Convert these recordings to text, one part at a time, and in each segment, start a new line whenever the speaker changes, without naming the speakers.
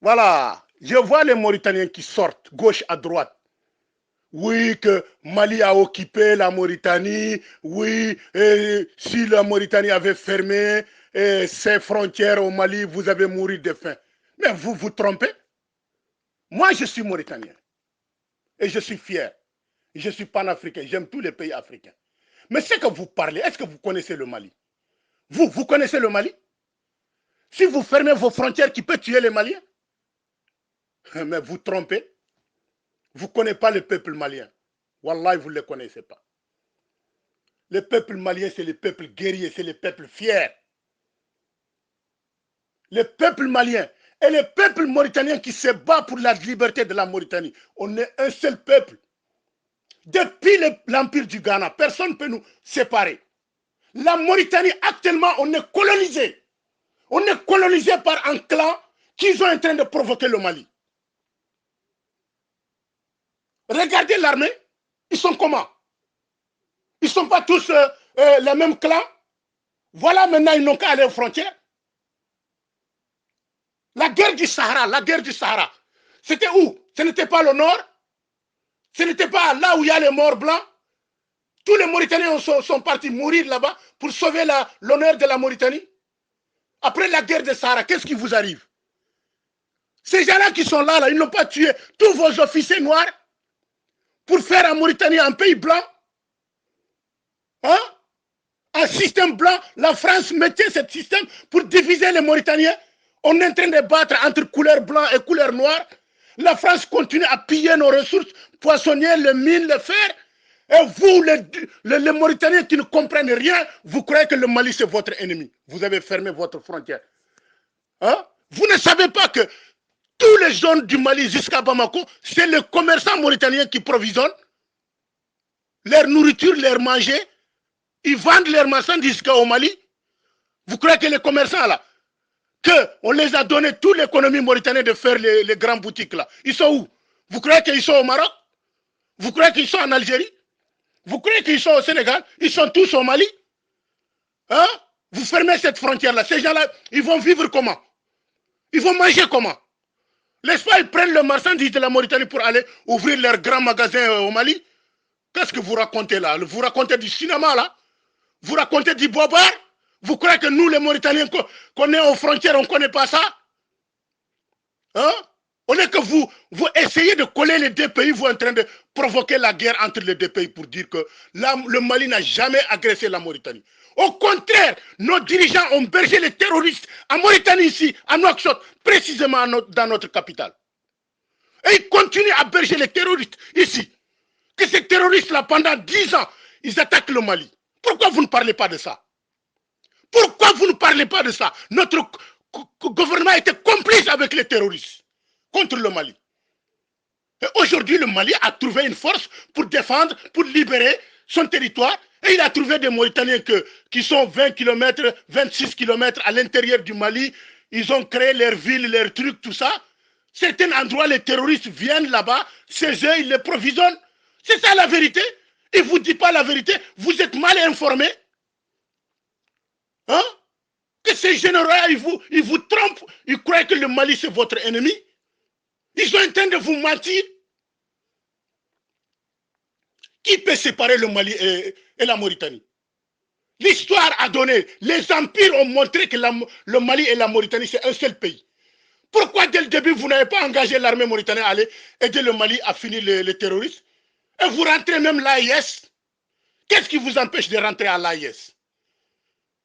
Voilà. Je vois les Mauritaniens qui sortent, gauche à droite. Oui, que Mali a occupé la Mauritanie. Oui, si la Mauritanie avait fermé ses frontières au Mali, vous avez mouru de faim. Mais vous vous trompez. Moi, je suis Mauritanien. Et je suis fier. Je suis panafricain. J'aime tous les pays africains. Mais ce que vous parlez, est-ce que vous connaissez le Mali? Vous connaissez le Mali? Si vous fermez vos frontières, qui peut tuer les Maliens? Mais vous trompez. Vous ne connaissez pas le peuple malien. Wallah, vous ne le connaissez pas. Le peuple malien, c'est le peuple guerrier, c'est le peuple fier. Le peuple malien et le peuple mauritanien qui se bat pour la liberté de la Mauritanie. On est un seul peuple. Depuis l'empire du Ghana, personne ne peut nous séparer. La Mauritanie, actuellement, on est colonisé. On est colonisé par un clan qui sont en train de provoquer le Mali. Regardez l'armée, ils sont comment? Ils ne sont pas tous le même clan. Voilà, maintenant, ils n'ont qu'à aller aux frontières. La guerre du Sahara, c'était où? Ce n'était pas le nord? Ce n'était pas là où il y a les morts blancs? Tous les Mauritaniens sont partis mourir là-bas pour sauver l'honneur de la Mauritanie. Après la guerre du Sahara, qu'est-ce qui vous arrive? Ces gens-là qui sont là, ils n'ont pas tué tous vos officiers noirs pour faire en Mauritanie un pays blanc? Hein? Un système blanc, la France mettait ce système pour diviser les Mauritaniens. On est en train de battre entre couleur blanc et couleur noire. La France continue à piller nos ressources poissonnières, les mines, le fer. Et vous, les Mauritaniens qui ne comprennent rien, vous croyez que le Mali c'est votre ennemi. Vous avez fermé votre frontière. Hein? Vous ne savez pas que tous les zones du Mali jusqu'à Bamako, c'est les commerçants mauritaniens qui provisionnent leur nourriture, leur manger. Ils vendent leurs marchandises jusqu'au Mali. Vous croyez que les commerçants là, qu'on les a donné toute l'économie mauritanienne de faire les grandes boutiques là. Ils sont où? Vous croyez qu'ils sont au Maroc? Vous croyez qu'ils sont en Algérie? Vous croyez qu'ils sont au Sénégal? Ils sont tous au Mali? Hein? Vous fermez cette frontière là. Ces gens-là, ils vont vivre comment? Ils vont manger comment? N'est-ce pas, ils prennent le marchandise de la Mauritanie pour aller ouvrir leurs grands magasins au Mali? Qu'est-ce que vous racontez là? Vous racontez du cinéma là? Vous racontez du bobar? Vous croyez que nous, les Mauritaniens, qu'on est aux frontières, on ne connaît pas ça? Hein? On est que vous essayez de coller les deux pays, vous êtes en train de provoquer la guerre entre les deux pays pour dire que le Mali n'a jamais agressé la Mauritanie. Au contraire, nos dirigeants ont bergé les terroristes en Mauritanie ici, à Nouakchott, précisément dans notre capitale. Et ils continuent à berger les terroristes ici. Que ces terroristes-là, pendant 10 ans, ils attaquent le Mali. Pourquoi vous ne parlez pas de ça? Pourquoi vous ne parlez pas de ça? Notre gouvernement était complice avec les terroristes contre le Mali. Et aujourd'hui, le Mali a trouvé une force pour défendre, pour libérer son territoire. Et il a trouvé des Mauritaniens qui sont 20 km, 26 km à l'intérieur du Mali. Ils ont créé leurs villes, leurs trucs, tout ça. Certains endroits, les terroristes viennent là-bas, chez eux, ils les provisionnent. C'est ça la vérité. Ils ne vous disent pas la vérité. Vous êtes mal informés. Hein? Que ces généraux-là, ils vous trompent. Ils croient que le Mali, c'est votre ennemi. Ils sont en train de vous mentir. Qui peut séparer le Mali et la Mauritanie? L'histoire a donné, les empires ont montré que le Mali et la Mauritanie, c'est un seul pays. Pourquoi dès le début, vous n'avez pas engagé l'armée mauritanienne à aller aider le Mali à finir les terroristes? Et vous rentrez même l'AIS. Qu'est-ce qui vous empêche de rentrer à l'AIS?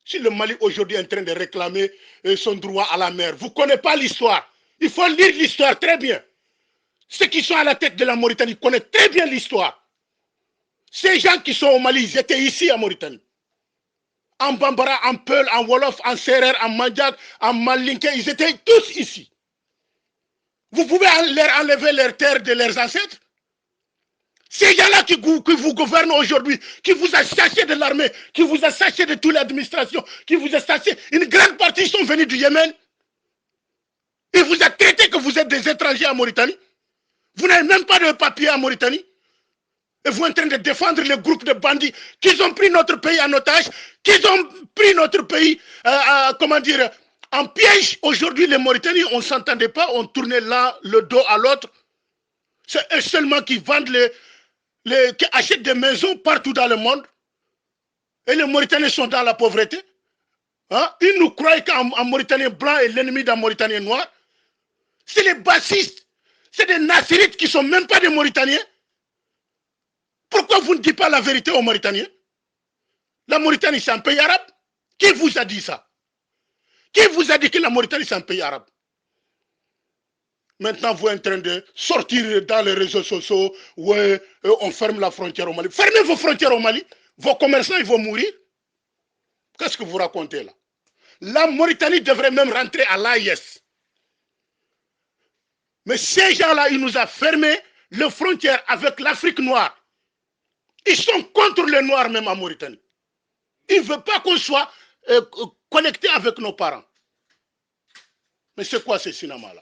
Si le Mali aujourd'hui est en train de réclamer son droit à la mer, vous ne connaissez pas l'histoire. Il faut lire l'histoire très bien. Ceux qui sont à la tête de la Mauritanie connaissent très bien l'histoire. Ces gens qui sont au Mali, ils étaient ici en Mauritanie. En Bambara, en Peul, en Wolof, en Serer, en Mandjak, en Malinké, ils étaient tous ici. Vous pouvez leur enlever leurs terres de leurs ancêtres? Ces gens-là qui vous gouvernent aujourd'hui, qui vous a chassé de l'armée, qui vous a chassé de toute l'administration, qui vous a chassé, une grande partie sont venus du Yémen. Ils vous ont traité que vous êtes des étrangers en Mauritanie. Vous n'avez même pas de papier en Mauritanie. Et vous êtes en train de défendre les groupes de bandits qui ont pris notre pays en otage, qui ont pris notre pays, comment dire, En piège, aujourd'hui, les Mauritaniens, on ne s'entendait pas, on tournait là, le dos à l'autre. C'est eux seulement qui vendent qui achètent des maisons partout dans le monde. Et les Mauritaniens sont dans la pauvreté. Hein? Ils nous croient qu'un Mauritanien blanc est l'ennemi d'un Mauritanien noir. C'est les bassistes, c'est des Nassirites qui ne sont même pas des Mauritaniens. Pourquoi vous ne dites pas la vérité aux Mauritaniens? La Mauritanie, c'est un pays arabe. Qui vous a dit ça? Qui vous a dit que la Mauritanie, c'est un pays arabe? Maintenant, vous êtes en train de sortir dans les réseaux sociaux. Ouais, on ferme la frontière au Mali. Fermez vos frontières au Mali. Vos commerçants, ils vont mourir. Qu'est-ce que vous racontez là? La Mauritanie devrait même rentrer à l'AIS. Mais ces gens-là, ils nous ont fermé les frontières avec l'Afrique noire. Ils sont contre les Noirs même en Mauritanie. Ils ne veulent pas qu'on soit connecté avec nos parents. Mais c'est quoi ce cinéma-là?